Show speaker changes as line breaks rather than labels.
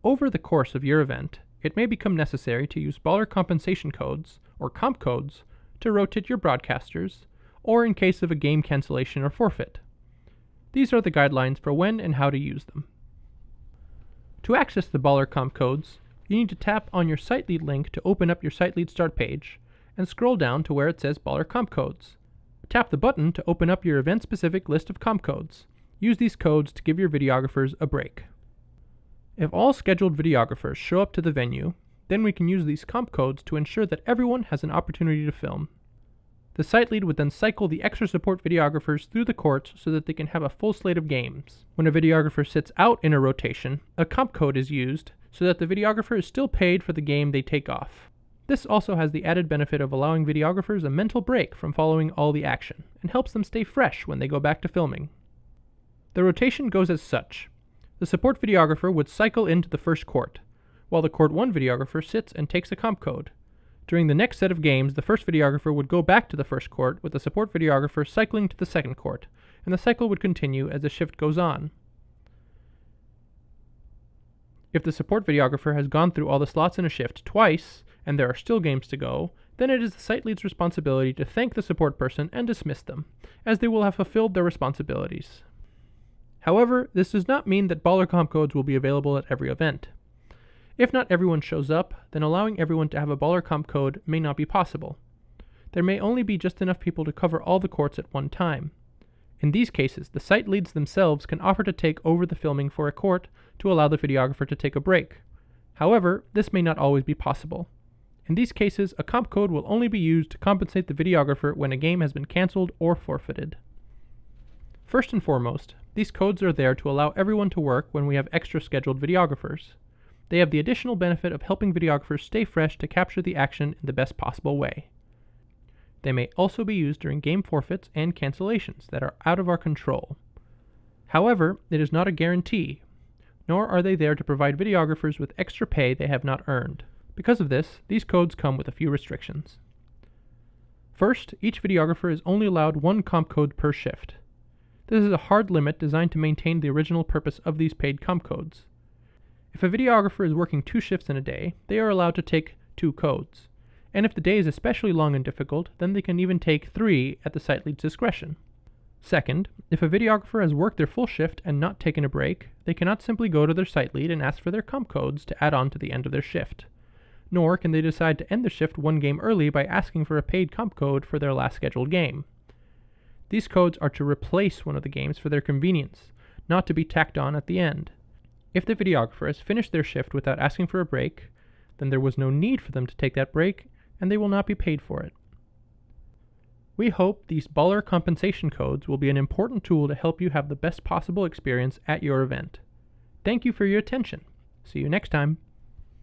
Over the course of your event, it may become necessary to use baller compensation codes, or comp codes, to rotate your broadcasters, or in case of a game cancellation or forfeit. These are the guidelines for when and how to use them. To access the baller comp codes, you need to tap on your site lead link to open up your site lead start page, and scroll down to where it says baller comp codes. Tap the button to open up your event-specific list of comp codes. Use these codes to give your videographers a break. If all scheduled videographers show up to the venue, then we can use these comp codes to ensure that everyone has an opportunity to film. The site lead would then cycle the extra support videographers through the courts so that they can have a full slate of games. When a videographer sits out in a rotation, a comp code is used so that the videographer is still paid for the game they take off. This also has the added benefit of allowing videographers a mental break from following all the action, and helps them stay fresh when they go back to filming. The rotation goes as such. The support videographer would cycle into the first court, while the Court 1 videographer sits and takes a comp code. During the next set of games, the first videographer would go back to the first court with the support videographer cycling to the second court, and the cycle would continue as the shift goes on. If the support videographer has gone through all the slots in a shift twice, and there are still games to go, then it is the site lead's responsibility to thank the support person and dismiss them, as they will have fulfilled their responsibilities. However, this does not mean that baller comp codes will be available at every event. If not everyone shows up, then allowing everyone to have a baller comp code may not be possible. There may only be just enough people to cover all the courts at one time. In these cases, the site leads themselves can offer to take over the filming for a court to allow the videographer to take a break. However, this may not always be possible. In these cases, a comp code will only be used to compensate the videographer when a game has been canceled or forfeited. First and foremost, these codes are there to allow everyone to work when we have extra scheduled videographers. They have the additional benefit of helping videographers stay fresh to capture the action in the best possible way. They may also be used during game forfeits and cancellations that are out of our control. However, it is not a guarantee, nor are they there to provide videographers with extra pay they have not earned. Because of this, these codes come with a few restrictions. First, each videographer is only allowed one comp code per shift. This is a hard limit designed to maintain the original purpose of these paid comp codes. If a videographer is working 2 shifts in a day, they are allowed to take 2 codes. And if the day is especially long and difficult, then they can even take 3 at the site lead's discretion. Second, if a videographer has worked their full shift and not taken a break, they cannot simply go to their site lead and ask for their comp codes to add on to the end of their shift. Nor can they decide to end the shift one game early by asking for a paid comp code for their last scheduled game. These codes are to replace one of the games for their convenience, not to be tacked on at the end. If the videographer has finished their shift without asking for a break, then there was no need for them to take that break, and they will not be paid for it. We hope these baller compensation codes will be an important tool to help you have the best possible experience at your event. Thank you for your attention. See you next time.